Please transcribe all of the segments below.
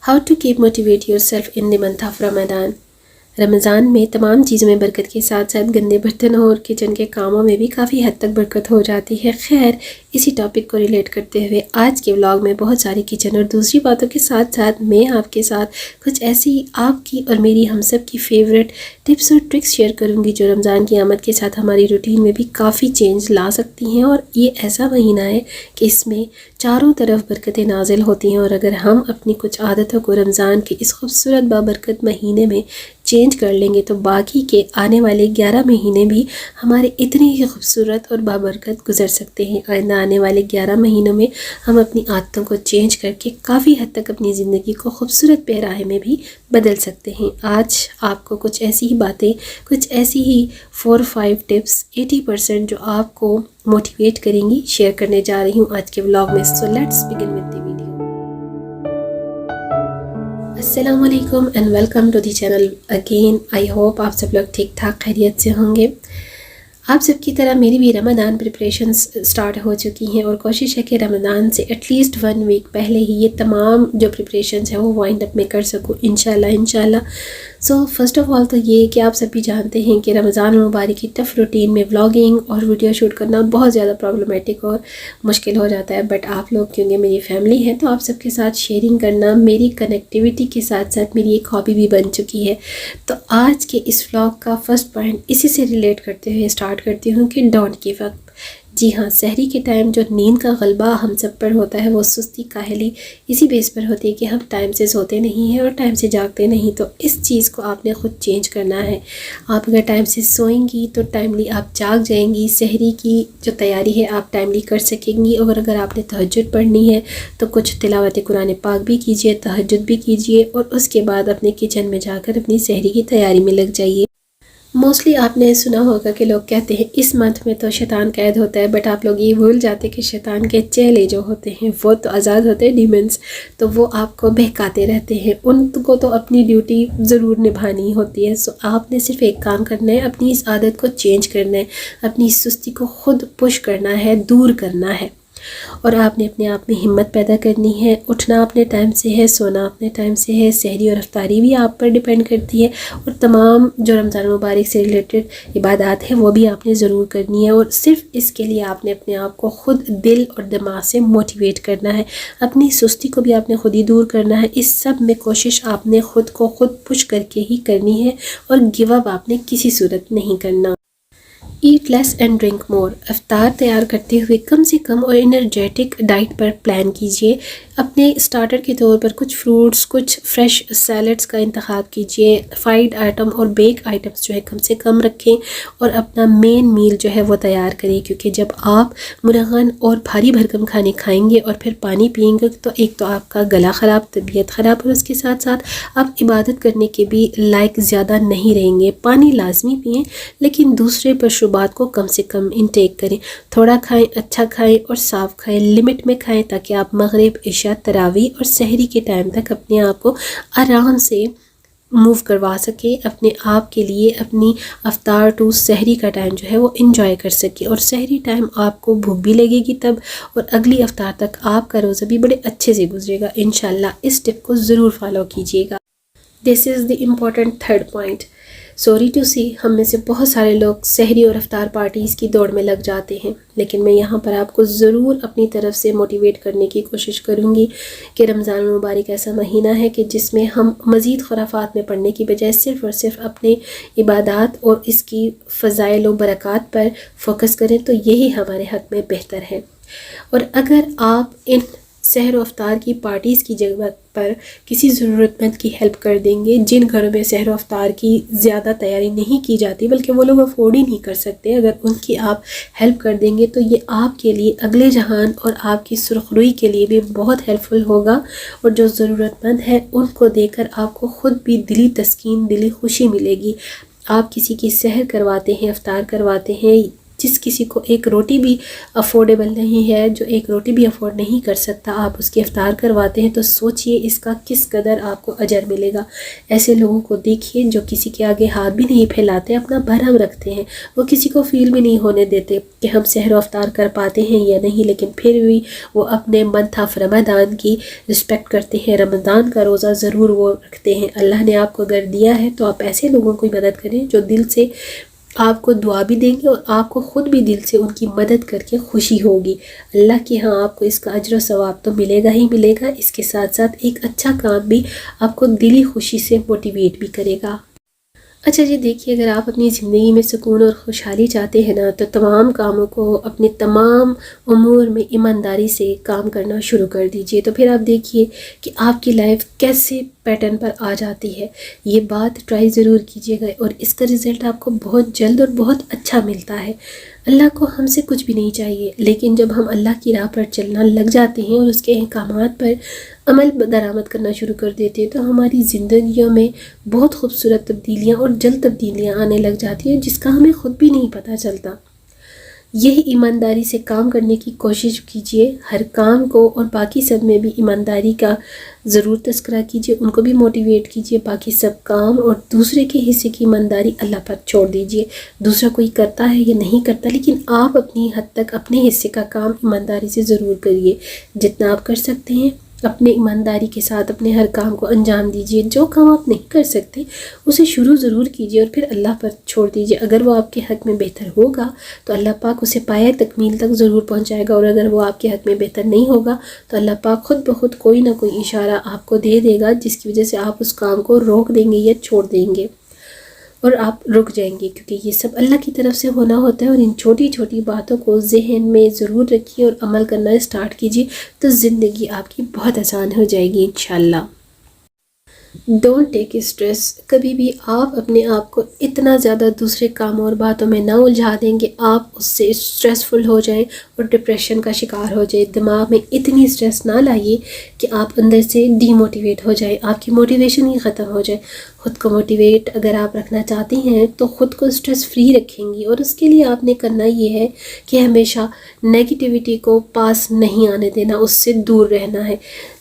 How to keep motivate yourself in the month of Ramadan. رمضان میں تمام چیزوں میں برکت کے ساتھ ساتھ گندے برتنوں اور کچن کے کاموں میں بھی کافی حد تک برکت ہو جاتی ہے. خیر، اسی ٹاپک کو ریلیٹ کرتے ہوئے آج کے ولاگ میں بہت ساری کچن اور دوسری باتوں کے ساتھ ساتھ میں آپ کے ساتھ کچھ ایسی آپ کی اور میری ہم سب کی فیوریٹ ٹپس اور ٹرکس شیئر کروں گی جو رمضان کی آمد کے ساتھ ہماری روٹین میں بھی کافی چینج لا سکتی ہیں. اور یہ ایسا مہینہ ہے کہ اس میں چاروں طرف برکتیں نازل ہوتی ہیں، اور اگر ہم اپنی کچھ عادتوں کو رمضان کے اس خوبصورت بابرکت مہینے میں چینج کر لیں گے تو باقی کے آنے والے 11 مہینے بھی ہمارے اتنے ہی خوبصورت اور بابرکت گزر سکتے ہیں. آئندہ آنے والے 11 مہینوں میں ہم اپنی عادتوں کو چینج کر کے کافی حد تک اپنی زندگی کو خوبصورت پیراہے میں بھی بدل سکتے ہیں. آج آپ کو کچھ ایسی ہی باتیں، کچھ ایسی ہی 4-5 ٹپس 80% جو آپ کو موٹیویٹ کریں گی شیئر کرنے جا رہی ہوں آج کے ولاگ میں. So let's begin with the video. السلام علیکم and welcome to the channel again. I hope آپ سب لوگ ٹھیک ٹھاک خیریت سے ہوں گے. آپ سب کی طرح میری بھی رمضان پریپریشنز سٹارٹ ہو چکی ہیں، اور کوشش ہے کہ رمضان سے ایٹ لیسٹ 1 ویک پہلے ہی یہ تمام جو پریپریشنز ہیں وہ وائنڈ اپ میں کر سکوں انشاءاللہ. سو فرسٹ آف آل تو یہ کہ آپ سب بھی جانتے ہیں کہ رمضان المبارک کی ٹف روٹین میں ولاگنگ اور ویڈیو شوٹ کرنا بہت زیادہ پرابلمیٹک اور مشکل ہو جاتا ہے. بٹ آپ لوگ کیونکہ میری فیملی ہے تو آپ سب کے ساتھ شیئرنگ کرنا میری کنیکٹیویٹی کے ساتھ ساتھ میری ایک ہابی بھی بن چکی ہے. تو آج کے اس ولاگ کا فرسٹ پوائنٹ اسی سے ریلیٹ کرتے ہوئے اسٹارٹ کرتی ہوں کہ ڈونٹ گیو اپ. جی ہاں، سحری کے ٹائم جو نیند کا غلبہ ہم سب پر ہوتا ہے وہ سستی کاہلی اسی بیس پر ہوتی ہے کہ ہم ٹائم سے سوتے نہیں ہیں اور ٹائم سے جاگتے نہیں. تو اس چیز کو آپ نے خود چینج کرنا ہے. آپ اگر ٹائم سے سوئیں گی تو ٹائملی آپ جاگ جائیں گی، سحری کی جو تیاری ہے آپ ٹائملی کر سکیں گی. اور اگر آپ نے تہجد پڑھنی ہے تو کچھ تلاوت قرآن پاک بھی کیجیے، تہجد بھی کیجیے، اور اس کے بعد اپنے کچن میں جا کر اپنی سحری کی تیاری میں لگ جائیے. موسٹلی آپ نے سنا ہوگا کہ لوگ کہتے ہیں اس منتھ میں تو شیطان قید ہوتا ہے، بٹ آپ لوگ یہ بھول جاتے کہ شیطان کے چیلے جو ہوتے ہیں وہ تو آزاد ہوتے ہیں، ڈیمنز، تو وہ آپ کو بہکاتے رہتے ہیں. ان کو تو اپنی ڈیوٹی ضرور نبھانی ہوتی ہے. سو آپ نے صرف ایک کام کرنا ہے، اپنی اس عادت کو چینج کرنا ہے، اپنی اس سستی کو خود پش کرنا ہے، دور کرنا ہے. اور آپ نے اپنے آپ میں ہمت پیدا کرنی ہے. اٹھنا اپنے ٹائم سے ہے، سونا اپنے ٹائم سے ہے، سحری اور افطاری بھی آپ پر ڈیپینڈ کرتی ہے، اور تمام جو رمضان مبارک سے ریلیٹڈ عبادات ہیں وہ بھی آپ نے ضرور کرنی ہے. اور صرف اس کے لیے آپ نے اپنے آپ کو خود دل اور دماغ سے موٹیویٹ کرنا ہے. اپنی سستی کو بھی آپ نے خود ہی دور کرنا ہے. اس سب میں کوشش آپ نے خود کو خود پش کر کے ہی کرنی ہے، اور گیو اپ آپ نے کسی صورت نہیں کرنا. ایٹ لیس اینڈ ڈرنک مور. افطار تیار کرتے ہوئے کم سے کم اور انرجیٹک ڈائٹ پر پلان کیجیے. اپنے سٹارٹر کے طور پر کچھ فروٹس، کچھ فریش سیلڈز کا انتخاب کیجیے. فرائیڈ آئٹم اور بیک آئٹمس جو ہے کم سے کم رکھیں، اور اپنا مین میل جو ہے وہ تیار کریں. کیونکہ جب آپ مرغن اور بھاری بھرکم کھانے کھائیں گے اور پھر پانی پئیں گے تو ایک تو آپ کا گلا خراب، طبیعت خراب، اور اس کے ساتھ ساتھ آپ عبادت کرنے کے بھی لائق زیادہ نہیں رہیں گے. پانی لازمی پئیں، لیکن دوسرے مشروبات کو کم سے کم انٹیک کریں. تھوڑا کھائیں، اچھا کھائیں اور صاف کھائیں، لمٹ میں کھائیں، تاکہ آپ مغرب، عشاء، تراویح اور سحری کے ٹائم تک اپنے آپ کو آرام سے موو کروا سکیں. اپنے آپ کے لیے اپنی افطار ٹو سحری کا ٹائم جو ہے وہ انجوائے کر سکیں. اور سحری ٹائم آپ کو بھوک بھی لگے گی تب، اور اگلی افطار تک آپ کا روزہ بھی بڑے اچھے سے گزرے گا انشاءاللہ. اس ٹپ کو ضرور فالو کیجیے گا. This is the important third point. Sorry to see, ہم میں سے بہت سارے لوگ سحری اور افطار پارٹیز کی دوڑ میں لگ جاتے ہیں، لیکن میں یہاں پر آپ کو ضرور اپنی طرف سے موٹیویٹ کرنے کی کوشش کروں گی کہ رمضان المبارک ایسا مہینہ ہے کہ جس میں ہم مزید خرافات میں پڑھنے کی بجائے صرف اور صرف اپنے عبادات اور اس کی فضائل و برکات پر فوکس کریں، تو یہی ہمارے حق میں بہتر ہے. اور اگر آپ ان سحر و افطار کی پارٹیز کی جگہ پر کسی ضرورت مند کی ہیلپ کر دیں گے، جن گھروں میں سحر و افطار کی زیادہ تیاری نہیں کی جاتی بلکہ وہ لوگ افورڈ ہی نہیں کر سکتے، اگر ان کی آپ ہیلپ کر دیں گے تو یہ آپ کے لیے اگلے جہان اور آپ کی سرخروئی کے لیے بھی بہت ہیلپ فل ہوگا. اور جو ضرورت مند ہے ان کو دیکھ کر آپ کو خود بھی دلی تسکین، دلی خوشی ملے گی. آپ کسی کی سحر کرواتے ہیں، افطار کرواتے ہیں، جس کسی کو ایک روٹی بھی افورڈیبل نہیں ہے، جو ایک روٹی بھی افورڈ نہیں کر سکتا، آپ اس کی افطار کرواتے ہیں تو سوچئے اس کا کس قدر آپ کو اجر ملے گا۔ ایسے لوگوں کو دیکھیے جو کسی کے آگے ہاتھ بھی نہیں پھیلاتے، اپنا بھرم رکھتے ہیں، وہ کسی کو فیل بھی نہیں ہونے دیتے کہ ہم سحر و افطار کر پاتے ہیں یا نہیں، لیکن پھر بھی وہ اپنے منتھ آف رمضان کی رسپیکٹ کرتے ہیں، رمضان کا روزہ ضرور وہ رکھتے ہیں۔ اللہ نے آپ کو اگر دیا ہے تو آپ ایسے لوگوں کو مدد کریں جو دل سے آپ کو دعا بھی دیں گے اور آپ کو خود بھی دل سے ان کی مدد کر کے خوشی ہوگی۔ اللہ کے ہاں آپ کو اس کا اجر و ثواب تو ملے گا ہی ملے گا، اس کے ساتھ ساتھ ایک اچھا کام بھی آپ کو دلی خوشی سے موٹیویٹ بھی کرے گا۔ اچھا جی دیکھیے، اگر آپ اپنی زندگی میں سکون اور خوشحالی چاہتے ہیں نا، تو تمام کاموں کو اپنے تمام امور میں ایمانداری سے کام کرنا شروع کر دیجئے، تو پھر آپ دیکھیے کہ آپ کی لائف کیسے پیٹرن پر آ جاتی ہے۔ یہ بات ٹرائی ضرور کیجئے گا اور اس کا رزلٹ آپ کو بہت جلد اور بہت اچھا ملتا ہے۔ اللہ کو ہم سے کچھ بھی نہیں چاہیے، لیکن جب ہم اللہ کی راہ پر چلنا لگ جاتے ہیں اور اس کے احکامات پر عمل درآمد کرنا شروع کر دیتے ہیں، تو ہماری زندگیوں میں بہت خوبصورت تبدیلیاں اور جلد تبدیلیاں آنے لگ جاتی ہیں، جس کا ہمیں خود بھی نہیں پتہ چلتا۔ یہی ایمانداری سے کام کرنے کی کوشش کیجئے، ہر کام کو اور باقی سب میں بھی ایمانداری کا ضرور تذکرہ کیجئے، ان کو بھی موٹیویٹ کیجئے۔ باقی سب کام اور دوسرے کے حصے کی ایمانداری اللہ پر چھوڑ دیجئے، دوسرا کوئی کرتا ہے یا نہیں کرتا، لیکن آپ اپنی حد تک اپنے حصے کا کام ایمانداری سے ضرور کریے۔ جتنا آپ کر سکتے ہیں اپنے ایمانداری کے ساتھ اپنے ہر کام کو انجام دیجئے۔ جو کام آپ نہیں کر سکتے اسے شروع ضرور کیجئے اور پھر اللہ پر چھوڑ دیجئے۔ اگر وہ آپ کے حق میں بہتر ہوگا تو اللہ پاک اسے پایہ تکمیل تک ضرور پہنچائے گا، اور اگر وہ آپ کے حق میں بہتر نہیں ہوگا تو اللہ پاک خود بخود کوئی نہ کوئی اشارہ آپ کو دے دے گا، جس کی وجہ سے آپ اس کام کو روک دیں گے یا چھوڑ دیں گے اور آپ رک جائیں گے، کیونکہ یہ سب اللہ کی طرف سے ہونا ہوتا ہے۔ اور ان چھوٹی چھوٹی باتوں کو ذہن میں ضرور رکھیے اور عمل کرنا اسٹارٹ کیجیے، تو زندگی آپ کی بہت آسان ہو جائے گی انشاءاللہ۔ ڈونٹ ٹیک اسٹریس، کبھی بھی آپ اپنے آپ کو اتنا زیادہ دوسرے کاموں اور باتوں میں نہ الجھا دیں گے آپ اس سے اسٹریسفل ہو جائیں اور ڈپریشن کا شکار ہو جائیں۔ دماغ میں اتنی اسٹریس نہ لائیے کہ آپ اندر سے ڈی موٹیویٹ ہو جائیں، آپ کی موٹیویشن ہی ختم ہو جائے۔ خود کو موٹیویٹ اگر آپ رکھنا چاہتی ہیں تو خود کو اسٹریس فری رکھیں گی، اور اس کے لیے آپ نے کرنا یہ ہے کہ ہمیشہ نیگیٹیوٹی کو پاس نہیں آنے دینا، اس سے دور رہنا ہے۔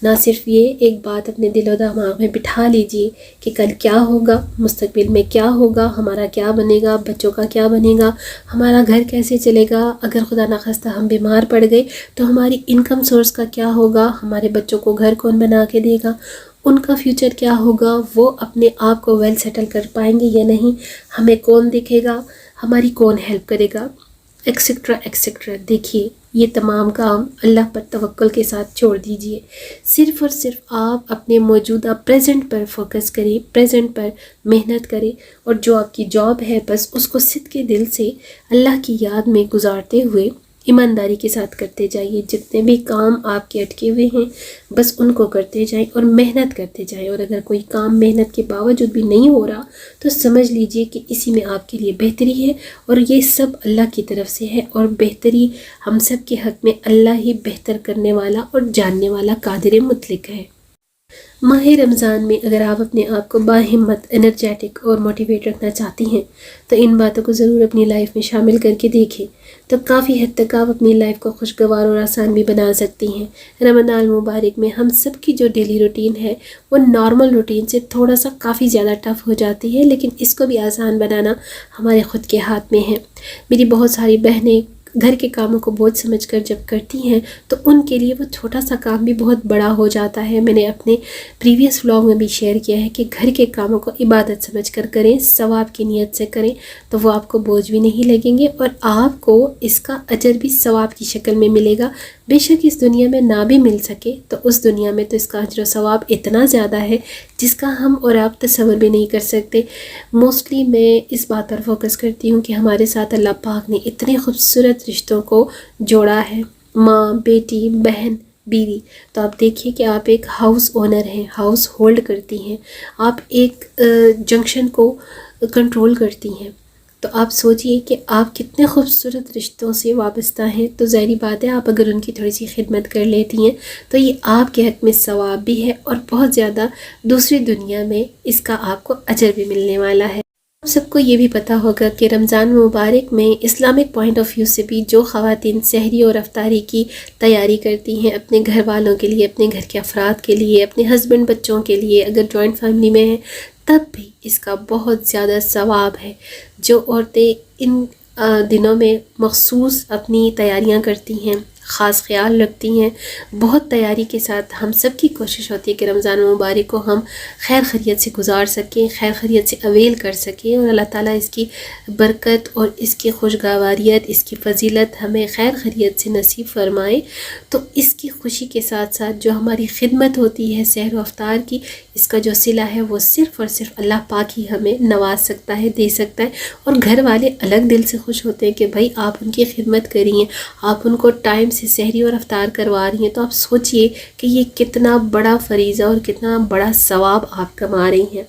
نہ صرف یہ، ایک بات اپنے دل و دماغ میں بٹھا لیجئے کہ کل کیا ہوگا، مستقبل میں کیا ہوگا، ہمارا کیا بنے گا، بچوں کا کیا بنے گا، ہمارا گھر کیسے چلے گا، اگر خدا نخواستہ ہم بیمار پڑ گئے تو ہماری انکم سورس کا کیا ہوگا، ہمارے بچوں کو گھر کون بنا کے دے گا، ان کا فیوچر کیا ہوگا، وہ اپنے آپ کو ویل سیٹل کر پائیں گے یا نہیں، ہمیں کون دیکھے گا، ہماری کون ہیلپ کرے گا، ایکسیکٹرا ایکسیکٹرا۔ دیکھیے یہ تمام کام اللہ پر توکل کے ساتھ چھوڑ دیجئے، صرف اور صرف آپ اپنے موجودہ پریزنٹ پر فوکس کریں، پریزنٹ پر محنت کریں، اور جو آپ کی جاب ہے بس اس کو صدقے دل سے اللہ کی یاد میں گزارتے ہوئے ایمانداری کے ساتھ کرتے جائیے۔ جتنے بھی کام آپ کے اٹکے ہوئے ہیں بس ان کو کرتے جائیں اور محنت کرتے جائیں، اور اگر کوئی کام محنت کے باوجود بھی نہیں ہو رہا تو سمجھ لیجئے کہ اسی میں آپ کے لیے بہتری ہے، اور یہ سب اللہ کی طرف سے ہے، اور بہتری ہم سب کے حق میں اللہ ہی بہتر کرنے والا اور جاننے والا قادر مطلق ہے۔ ماہ رمضان میں اگر آپ اپنے آپ کو باہمت، انرجیٹک اور موٹیویٹ رکھنا چاہتی ہیں تو ان باتوں کو ضرور اپنی لائف میں شامل کر کے دیکھیں، تو کافی حد تک آپ اپنی لائف کو خوشگوار اور آسان بھی بنا سکتی ہیں۔ رمضان المبارک میں ہم سب کی جو ڈیلی روٹین ہے وہ نارمل روٹین سے تھوڑا سا کافی زیادہ ٹف ہو جاتی ہے، لیکن اس کو بھی آسان بنانا ہمارے خود کے ہاتھ میں ہے۔ میری بہت ساری بہنیں گھر کے کاموں کو بوجھ سمجھ کر جب کرتی ہیں تو ان کے لیے وہ چھوٹا سا کام بھی بہت بڑا ہو جاتا ہے۔ میں نے اپنے پریویس ولاگ میں بھی شیئر کیا ہے کہ گھر کے کاموں کو عبادت سمجھ کر کریں، ثواب کی نیت سے کریں، تو وہ آپ کو بوجھ بھی نہیں لگیں گے اور آپ کو اس کا اجر بھی ثواب کی شکل میں ملے گا۔ بے شک اس دنیا میں نہ بھی مل سکے تو اس دنیا میں تو اس کا اجر و ثواب اتنا زیادہ ہے جس کا ہم اور آپ تصور بھی نہیں کر سکتے۔ موسٹلی میں اس بات پر فوکس کرتی ہوں کہ ہمارے ساتھ اللہ پاک نے اتنے خوبصورت رشتوں کو جوڑا ہے، ماں، بیٹی، بہن، بیوی۔ تو آپ دیکھیے کہ آپ ایک ہاؤس اونر ہیں، ہاؤس ہولڈ کرتی ہیں، آپ ایک جنکشن کو کنٹرول کرتی ہیں، تو آپ سوچئے کہ آپ کتنے خوبصورت رشتوں سے وابستہ ہیں۔ تو ظاہری بات ہے آپ اگر ان کی تھوڑی سی خدمت کر لیتی ہیں تو یہ آپ کے حق میں ثواب بھی ہے اور بہت زیادہ دوسری دنیا میں اس کا آپ کو اجر بھی ملنے والا ہے۔ آپ سب کو یہ بھی پتہ ہوگا کہ رمضان مبارک میں اسلامک پوائنٹ آف ویو سے بھی جو خواتین سحری اور افطاری کی تیاری کرتی ہیں اپنے گھر والوں کے لیے، اپنے گھر کے افراد کے لیے، اپنے ہسبینڈ بچوں کے لیے، اگر جوائنٹ فیملی میں ہیں تب بھی اس کا بہت زیادہ ثواب ہے. جو عورتیں ان دنوں میں مخصوص اپنی تیاریاں کرتی ہیں، خاص خیال رکھتی ہیں، بہت تیاری کے ساتھ ہم سب کی کوشش ہوتی ہے کہ رمضان مبارک کو ہم خیر خیریت سے گزار سکیں، خیر خیریت سے اویل کر سکیں، اور اللہ تعالیٰ اس کی برکت اور اس کی خوشگواریت، اس کی فضیلت ہمیں خیر خیریت سے نصیب فرمائے. تو اس کی خوشی کے ساتھ ساتھ جو ہماری خدمت ہوتی ہے سحر و افطار کی، اس کا جو صلہ ہے وہ صرف اور صرف اللہ پاک ہی ہمیں نواز سکتا ہے، دے سکتا ہے. اور گھر والے الگ دل سے خوش ہوتے ہیں کہ بھائی آپ ان کی خدمت کریے، آپ ان کو ٹائم سے سحری اور افطار کروا رہی ہیں. تو آپ سوچئے کہ یہ کتنا بڑا فریضہ اور کتنا بڑا ثواب آپ کما رہی ہیں.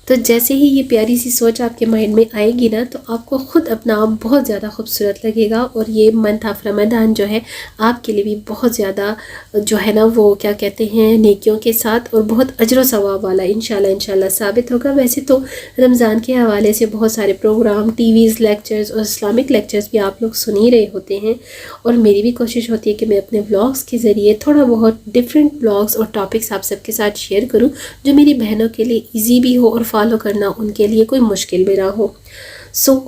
تو جیسے ہی یہ پیاری سی سوچ آپ کے مائنڈ میں آئے گی نا، تو آپ کو خود اپنا آپ بہت زیادہ خوبصورت لگے گا. اور یہ منتھ آف رمضان جو ہے آپ کے لیے بھی بہت زیادہ جو ہے نا وہ کیا کہتے ہیں نیکیوں کے ساتھ اور بہت اجر و ثواب والا انشاءاللہ ثابت ہوگا. ویسے تو رمضان کے حوالے سے بہت سارے پروگرام، ٹی ویز، لیکچرز اور اسلامک لیکچرز بھی آپ لوگ سن ہی رہے ہوتے ہیں، اور میری بھی کوشش ہوتی ہے کہ میں اپنے بلاگز کے ذریعے تھوڑا بہت ڈفرینٹ بلاگز اور ٹاپکس آپ سب کے ساتھ شیئر کروں جو میری بہنوں کے لیے ایزی بھی ہو اور فالو کرنا ان کے لیے کوئی مشکل بھی نہ ہو.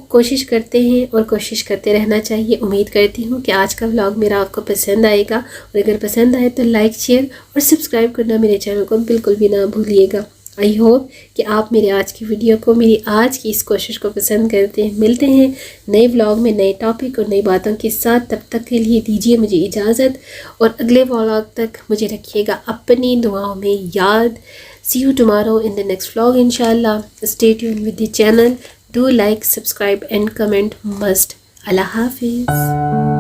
کوشش کرتے ہیں اور کوشش کرتے رہنا چاہیے. امید کرتی ہوں کہ آج کا ولاگ میرا آپ کو پسند آئے گا، اور اگر پسند آئے تو لائک، شیئر اور سبسکرائب کرنا میرے چینل کو بالکل بھی نہ بھولیے گا. آئی ہوپ کہ آپ میرے آج کی ویڈیو کو، میری آج کی اس کوشش کو پسند کرتے ہیں. ملتے ہیں نئے ولاگ میں نئے ٹاپک اور نئی باتوں کے ساتھ. تب تک کے لیے دیجیے مجھے اجازت، اور اگلے ولاگ تک مجھے رکھیے گا اپنی دعاؤں میں یاد. See you tomorrow in the next vlog inshallah. Stay tuned with the channel. Do like, subscribe and comment must. Allah Hafiz.